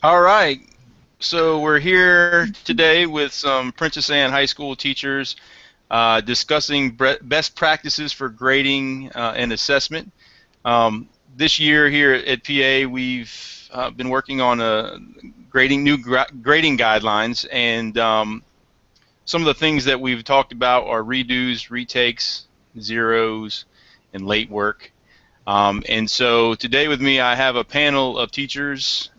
All right. So we're here today with some Princess Anne High School teachers discussing best practices for grading and assessment. This year here at PA, we've been working on grading guidelines, and some of the things that we've talked about are redos, retakes, zeros, and late work. And so today with me, I have a panel of teachers.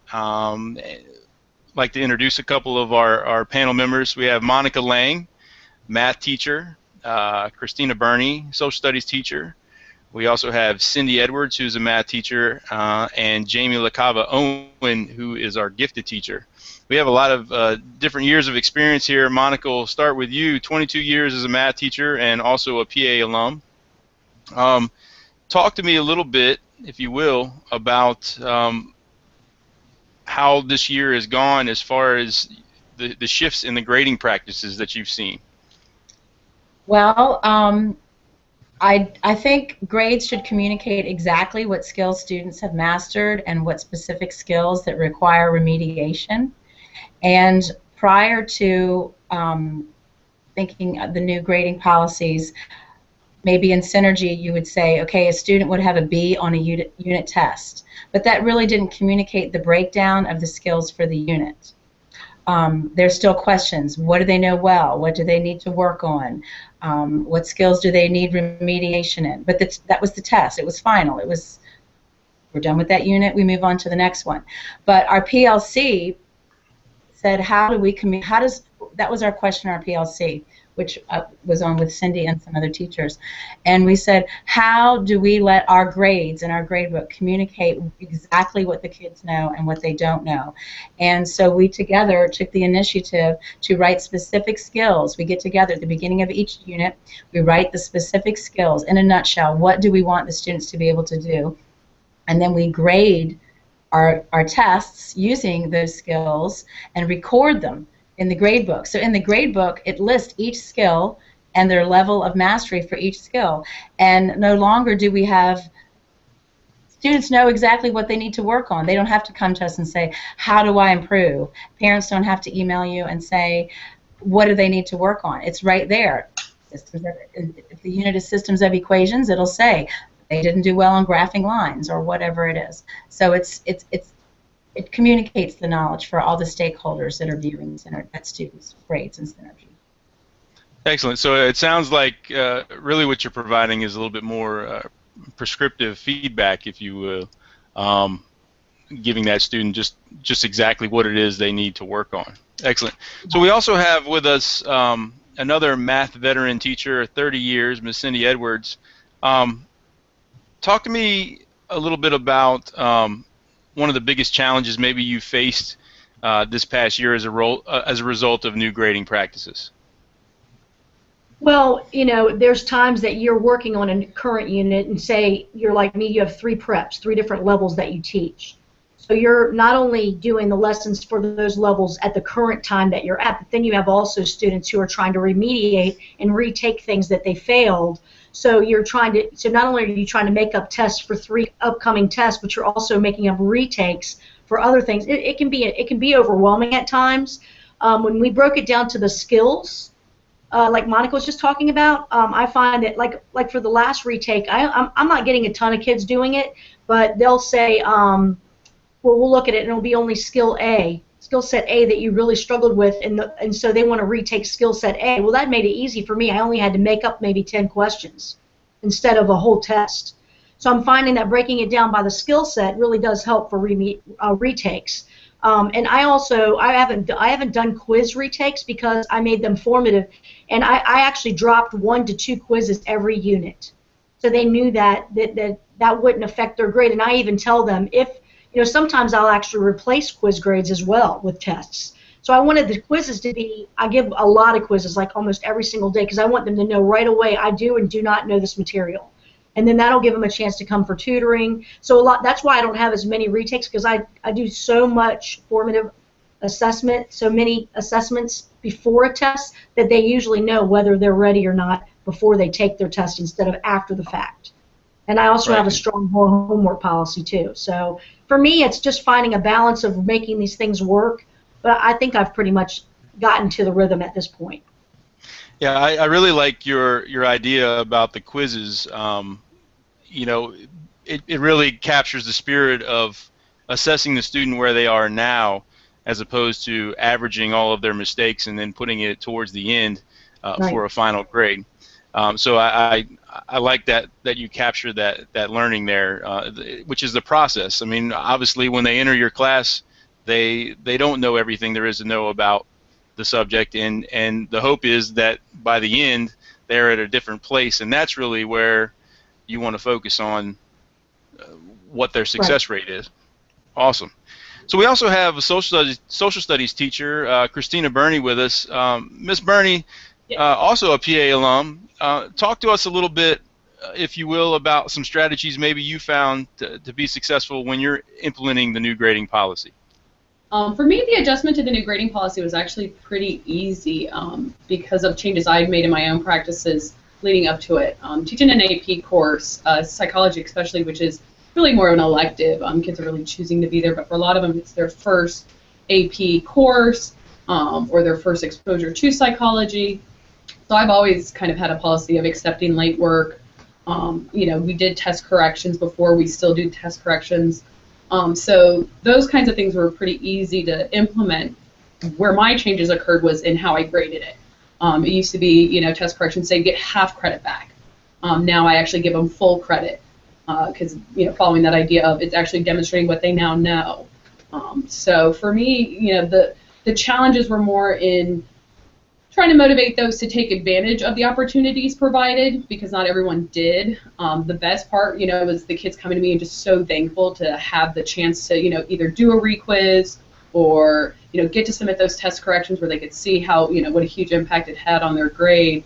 Like to introduce a couple of our panel members. We have Monica Lang, math teacher, Christina Burney, social studies teacher. We also have Cindy Edwards, who's a math teacher, and Jamie LaCava Owen, who is our gifted teacher. We have a lot of different years of experience here. Monica, we'll start with you. 22 years as a math teacher and also a PA alum. Talk to me a little bit, if you will, about how this year has gone as far as the shifts in the grading practices that you've seen. Well, I think grades should communicate exactly what skills students have mastered and what specific skills that require remediation. And prior to thinking of the new grading policies, maybe in Synergy you would say, okay, a student would have a B on a unit test, but that really didn't communicate the breakdown of the skills for the unit. There's still questions. What do they know well? What do they need to work on? What skills do they need remediation in? But that was the test. It was final. It was, we're done with that unit, we move on to the next one. But our PLC said, that was our question, our PLC, which was on with Cindy and some other teachers. And we said, how do we let our grades and our gradebook communicate exactly what the kids know and what they don't know? And so we together took the initiative to write specific skills. We get together at the beginning of each unit, we write the specific skills in a nutshell. What do we want the students to be able to do? And then we grade our tests using those skills and record them in the grade book. So in the grade book, it lists each skill and their level of mastery for each skill. And no longer do we have students know exactly what they need to work on. They don't have to come to us and say, how do I improve? Parents don't have to email you and say, what do they need to work on? It's right there. If the unit is systems of equations, it'll say they didn't do well on graphing lines or whatever it is. So it communicates the knowledge for all the stakeholders that are viewing that students' grades and Synergy. Excellent. So it sounds like really what you're providing is a little bit more prescriptive feedback, if you will, giving that student just exactly what it is they need to work on. Excellent. So we also have with us another math veteran teacher, 30 years, Ms. Cindy Edwards. Talk to me a little bit about one of the biggest challenges maybe you faced this past year as a result of new grading practices. Well, you know, there's times that you're working on a current unit and say you're like me, you have 3 preps, 3 different levels that you teach. So you're not only doing the lessons for those levels at the current time that you're at, but then you have also students who are trying to remediate and retake things that they failed. So you're trying to, so not only are you trying to make up tests for 3 upcoming tests, but you're also making up retakes for other things. It can be overwhelming at times. When we broke it down to the skills, like Monica was just talking about, I find that like for the last retake, I'm not getting a ton of kids doing it, but they'll say, well, we'll look at it and it'll be only skill set A that you really struggled with, and so they want to retake skill set A. Well, that made it easy for me. I only had to make up maybe 10 questions instead of a whole test. So I'm finding that breaking it down by the skill set really does help for retakes. And I haven't done quiz retakes because I made them formative, and I actually dropped 1 to 2 quizzes every unit, so they knew that wouldn't affect their grade. And I even tell them, if you know, sometimes I'll actually replace quiz grades as well with tests. So I wanted the quizzes to be, I give a lot of quizzes, like almost every single day, because I want them to know right away I do and do not know this material. And then that'll give them a chance to come for tutoring. So that's why I don't have as many retakes, because I do so much formative assessment, so many assessments before a test, that they usually know whether they're ready or not before they take their test instead of after the fact. And I also have a strong homework policy too. So for me, it's just finding a balance of making these things work. But I think I've pretty much gotten to the rhythm at this point. Yeah, I really like your idea about the quizzes. You know, it really captures the spirit of assessing the student where they are now, as opposed to averaging all of their mistakes and then putting it towards the end Right. for a final grade. So I like that you capture that learning there, which is the process. I mean, obviously, when they enter your class, they don't know everything there is to know about the subject, and the hope is that by the end they're at a different place, and that's really where you want to focus on what their Right. success rate is. Awesome. So we also have a social studies teacher, Christina Burney, with us. Miss Burney, also a PA alum. Talk to us a little bit, if you will, about some strategies maybe you found to be successful when you're implementing the new grading policy. For me, the adjustment to the new grading policy was actually pretty easy because of changes I've made in my own practices leading up to it. Teaching an AP course, psychology especially, which is really more of an elective. Kids are really choosing to be there, but for a lot of them, it's their first AP course or their first exposure to psychology. So I've always kind of had a policy of accepting late work. You know, we did test corrections before. We still do test corrections. So those kinds of things were pretty easy to implement. Where my changes occurred was in how I graded it. It used to be, you know, test corrections say get half credit back. Now I actually give them full credit because, you know, following that idea of it's actually demonstrating what they now know. So for me, you know, the challenges were more in trying to motivate those to take advantage of the opportunities provided, because not everyone did. The best part, you know, was the kids coming to me and just so thankful to have the chance to, you know, either do a re-quiz or, you know, get to submit those test corrections where they could see how, you know, what a huge impact it had on their grade.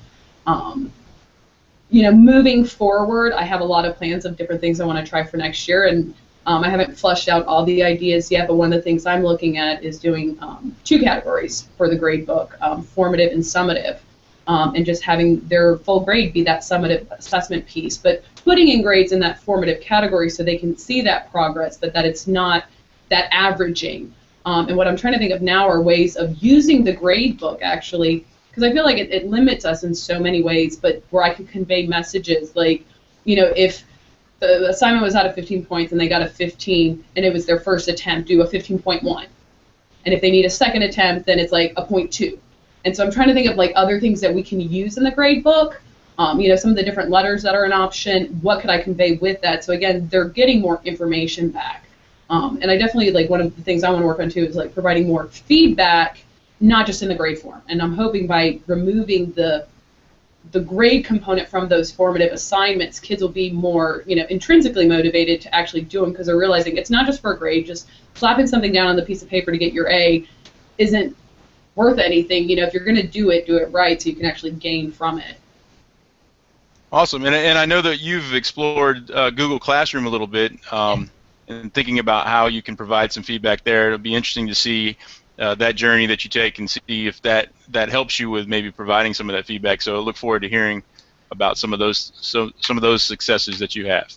You know, moving forward, I have a lot of plans of different things I want to try for next year, and I haven't fleshed out all the ideas yet, but one of the things I'm looking at is doing 2 categories for the grade book, formative and summative, and just having their full grade be that summative assessment piece, but putting in grades in that formative category so they can see that progress, but that it's not that averaging. And what I'm trying to think of now are ways of using the grade book, actually, because I feel like it limits us in so many ways, but where I could convey messages like, you know, if the assignment was out of 15 points and they got a 15 and it was their first attempt, do a 15.1. And if they need a second attempt, then it's like a 0.2. And so I'm trying to think of like other things that we can use in the grade book. You know, some of the different letters that are an option, what could I convey with that? So again, they're getting more information back. And I definitely, like, one of the things I want to work on too is like providing more feedback, not just in the grade form. And I'm hoping by removing the grade component from those formative assignments, kids will be more, you know, intrinsically motivated to actually do them because they're realizing it's not just for a grade. Just slapping something down on the piece of paper to get your A isn't worth anything. You know, if you're going to do it right so you can actually gain from it. Awesome, and I know that you've explored Google Classroom a little bit, and thinking about how you can provide some feedback there. It'll be interesting to see that journey that you take and see if that helps you with maybe providing some of that feedback. So I look forward to hearing about some of those successes that you have.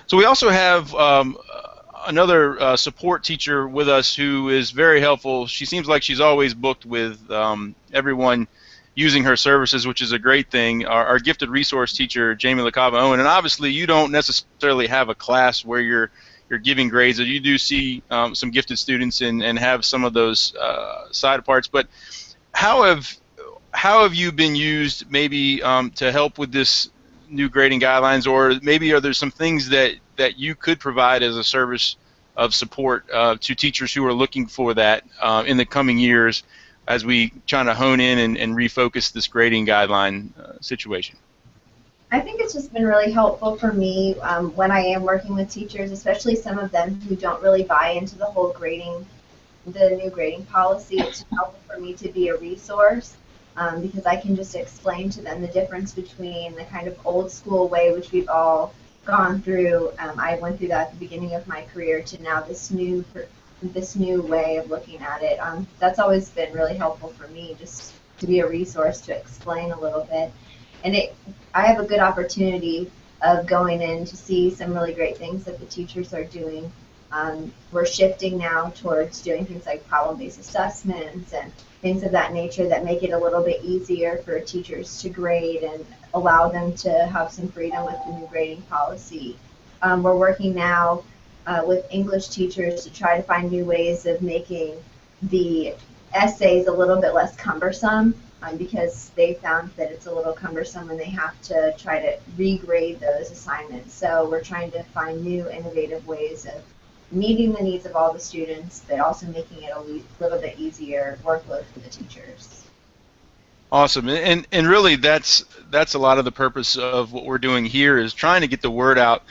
So we also have another support teacher with us who is very helpful. She seems like she's always booked with everyone using her services, which is a great thing. Our gifted resource teacher, Jamie LaCava Owen, and obviously you don't necessarily have a class where you're giving grades, or you do see some gifted students and have some of those side parts. But how have you been used maybe to help with this new grading guidelines, or maybe are there some things that you could provide as a service of support to teachers who are looking for that in the coming years as we try to hone in and refocus this grading guideline situation? I think it's just been really helpful for me when I am working with teachers, especially some of them who don't really buy into the whole the new grading policy. It's helpful for me to be a resource because I can just explain to them the difference between the kind of old school way, which we've all gone through. I went through that at the beginning of my career, to now this new way of looking at it. That's always been really helpful for me, just to be a resource to explain a little bit. And I have a good opportunity of going in to see some really great things that the teachers are doing We're shifting now towards doing things like problem-based assessments and things of that nature that make it a little bit easier for teachers to grade and allow them to have some freedom with the new grading policy. We're working now with English teachers to try to find new ways of making the essays a little bit less cumbersome, because they found that it's a little cumbersome when they have to try to regrade those assignments. So we're trying to find new innovative ways of meeting the needs of all the students, but also making it a little bit easier workload for the teachers. Awesome, and really that's a lot of the purpose of what we're doing here, is trying to get the word out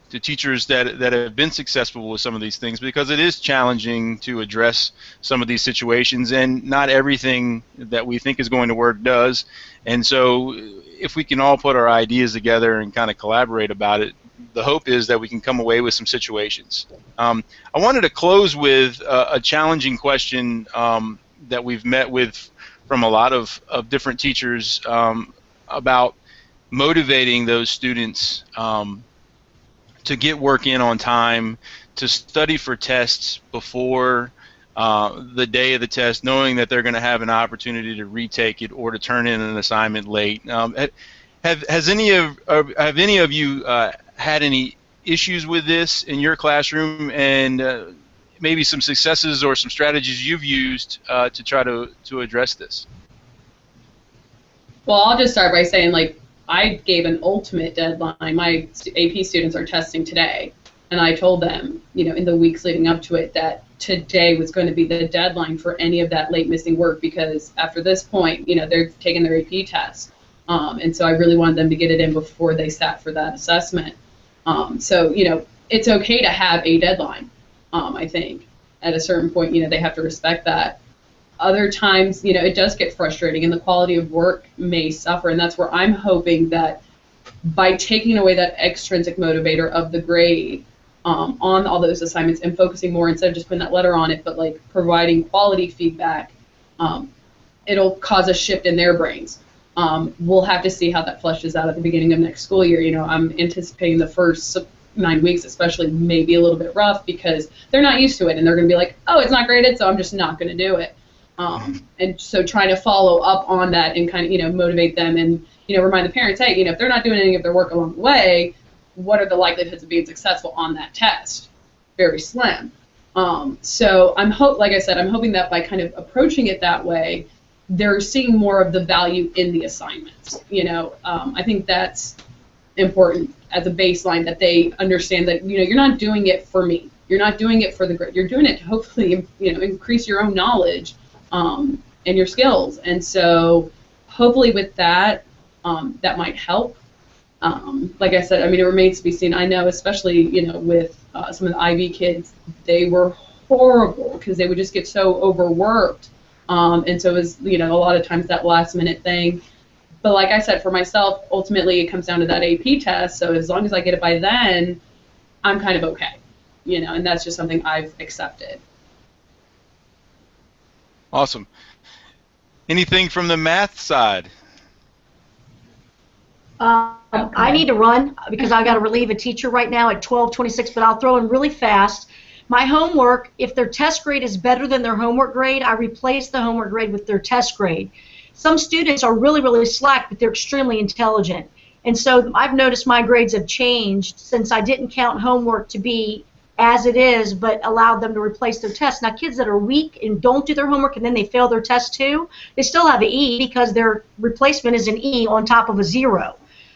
to teachers that have been successful with some of these things, because it is challenging to address some of these situations, and not everything that we think is going to work does. And so if we can all put our ideas together and kind of collaborate about it, the hope is that we can come away with some situations. I wanted to close with a challenging question that we've met with from a lot of different teachers about motivating those students to get work in on time, to study for tests before the day of the test, knowing that they're going to have an opportunity to retake it or to turn in an assignment late. Have any of you had any issues with this in your classroom, and maybe some successes or some strategies you've used to try to address this? Well, I'll just start by saying, like, I gave an ultimate deadline. My AP students are testing today, and I told them, you know, in the weeks leading up to it, that today was going to be the deadline for any of that late missing work, because after this point, you know, they're taking their AP test, and so I really wanted them to get it in before they sat for that assessment. So, you know, it's okay to have a deadline. I think at a certain point, you know, they have to respect that. Other times, you know, it does get frustrating, and the quality of work may suffer, and that's where I'm hoping that by taking away that extrinsic motivator of the grade on all those assignments and focusing more, instead of just putting that letter on it, but like providing quality feedback, it'll cause a shift in their brains. We'll have to see how that fleshes out at the beginning of next school year. You know, I'm anticipating the first 9 weeks especially may be a little bit rough, because they're not used to it, and they're going to be like, oh, it's not graded, so I'm just not going to do it. And so trying to follow up on that and kind of, you know, motivate them and, you know, remind the parents, hey, you know, if they're not doing any of their work along the way, what are the likelihoods of being successful on that test? Very slim. So like I said, I'm hoping that by kind of approaching it that way, they're seeing more of the value in the assignments. You know, I think that's important as a baseline, that they understand that, you know, you're not doing it for me. You're not doing it for the grade. You're doing it to hopefully, you know, increase your own knowledge and your skills. And so hopefully with that, that might help. Like I said, I mean, it remains to be seen. I know, especially, you know, with some of the IB kids, they were horrible because they would just get so overworked. And so it was, you know, a lot of times that last minute thing. But like I said, for myself, ultimately it comes down to that AP test. So as long as I get it by then, I'm kind of okay, you know, and that's just something I've accepted. Awesome. Anything from the math side? I need to run because I've got to relieve a teacher right now at 12:26, but I'll throw in really fast. My homework, if their test grade is better than their homework grade, I replace the homework grade with their test grade. Some students are really, really slack, but they're extremely intelligent. And so I've noticed my grades have changed since I didn't count homework to be as it is, but allowed them to replace their tests. Now, kids that are weak and don't do their homework and then they fail their test too, they still have an E because their replacement is an E on top of a 0.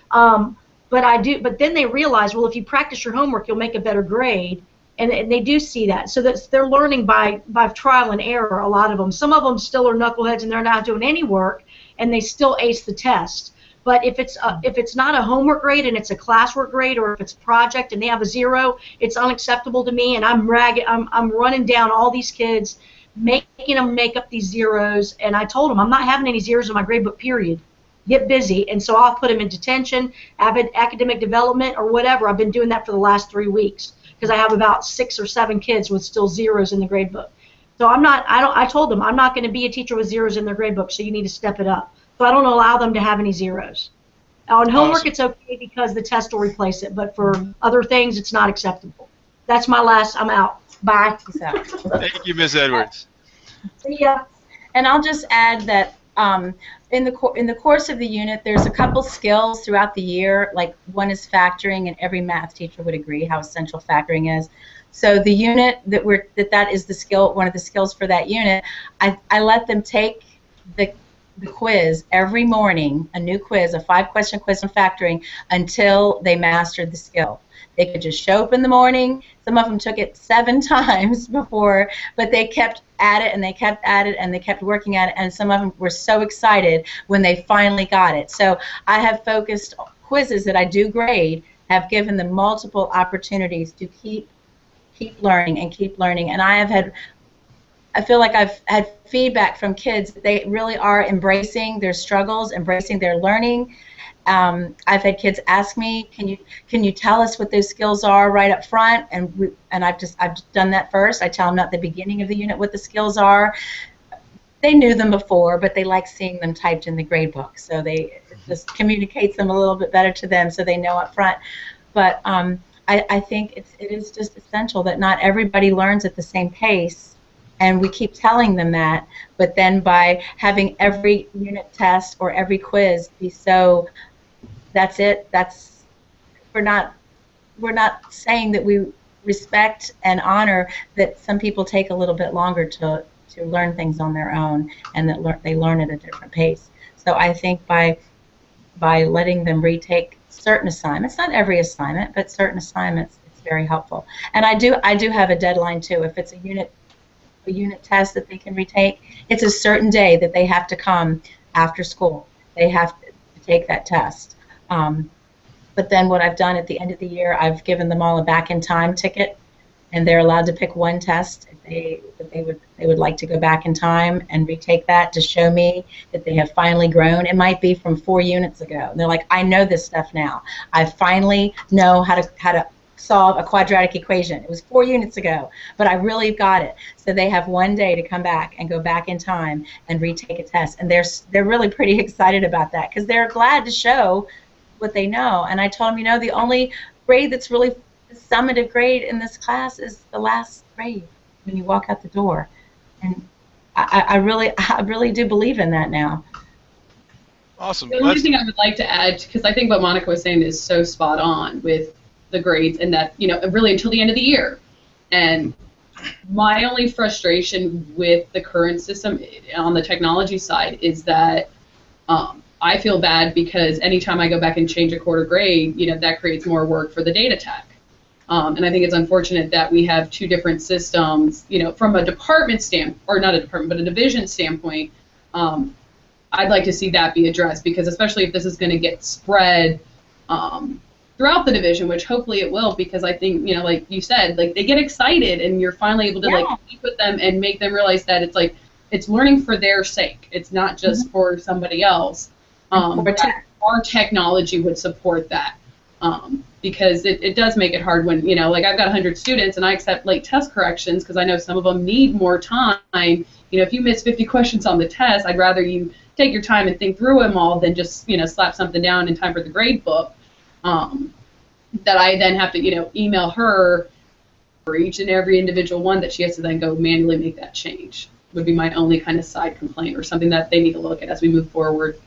But then they realize, well, if you practice your homework, you'll make a better grade, and they do see that. So they're learning by trial and error, a lot of them. Some of them still are knuckleheads and they're not doing any work, and they still ace the test. But if it's not a homework grade and it's a classwork grade, or if it's a project and they have a 0, it's unacceptable to me, and I'm running down all these kids, making them make up these zeros. And I told them, I'm not having any zeros in my grade book, period. Get busy. And so I'll put them in detention, academic development, or whatever. I've been doing that for the last 3 weeks because I have about 6 or 7 kids with still zeros in the grade book. So I told them, I'm not going to be a teacher with zeros in their grade book, so you need to step it up. So I don't allow them to have any zeros. On homework, Awesome. It's okay because the test will replace it, but for other things, it's not acceptable. That's my last. I'm out. Bye. So, Thank you, Ms. Edwards. See ya. and I'll just add that in the course of the unit, there's a couple skills throughout the year. Like one is factoring, and every math teacher would agree how essential factoring is. So the unit that is the skill, one of the skills for that unit. I let them take the quiz every morning, a new quiz, a 5-question quiz on factoring, until they mastered the skill. They could just show up in the morning. Some of them took it 7 times before, but they kept at it and they kept at it and they kept working at it, and some of them were so excited when they finally got it. So I have focused quizzes that I do grade, have given them multiple opportunities to keep learning and keep learning. And I feel like I've had feedback from kids that they really are embracing their struggles, embracing their learning. I've had kids ask me, can you tell us what those skills are right up front? And I've done that first. I tell them at the beginning of the unit what the skills are. They knew them before, but they like seeing them typed in the grade book, so it just communicates them a little bit better to them, so they know up front. But I think it is just essential that not everybody learns at the same pace, and we keep telling them that. But then by having every unit test or every quiz be so, that's it. We're not saying that we respect and honor that some people take a little bit longer to learn things on their own, and that they learn at a different pace. So I think by letting them retake certain assignments, not every assignment, but certain assignments, it's very helpful. And I do have a deadline too. If it's a unit test that they can retake, it's a certain day that they have to come after school. They have to take that test. But then what I've done at the end of the year, I've given them all a back-in-time ticket, and they're allowed to pick one test if they would like to go back in time and retake that to show me that they have finally grown. It might be from 4 units ago. And they're like, I know this stuff now. I finally know how to solve a quadratic equation. It was 4 units ago, but I really got it. So they have one day to come back and go back in time and retake a test. And they're really pretty excited about that, because they're glad to show what they know. And I told them, the only grade that's really the summative grade in this class is the last grade when you walk out the door. And I really do believe in that now. Awesome. The only thing I would like to add, because I think what Monica was saying is so spot on with the grades, and that, really until the end of the year. And my only frustration with the current system on the technology side is that I feel bad because anytime I go back and change a quarter grade, that creates more work for the data tech. And I think it's unfortunate that we have 2 different systems, from a department or not a department, but a division standpoint. I'd like to see that be addressed, because especially if this is going to get spread throughout the division, which hopefully it will, because I think, like you said, like they get excited and you're finally able to like speak with them and make them realize that it's learning for their sake. It's not just for somebody else. Our technology would support that. Because it does make it hard when, like I've got 100 students and I accept late test corrections because I know some of them need more time. If you miss 50 questions on the test, I'd rather you take your time and think through them all than just, slap something down in time for the grade book. That I then have to, email her for each and every individual one that she has to then go manually make that change. Would be my only kind of side complaint, or something that they need to look at as we move forward.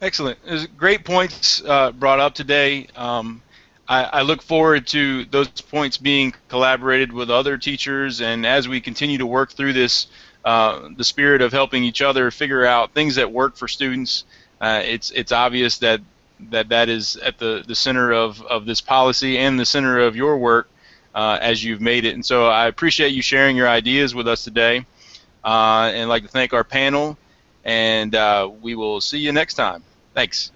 Excellent. There's great points brought up today. I look forward to those points being collaborated with other teachers, and as we continue to work through this, the spirit of helping each other figure out things that work for students. It's obvious that is at the center of this policy and the center of your work as you've made it. And so I appreciate you sharing your ideas with us today, and I'd like to thank our panel, and we will see you next time. Thanks.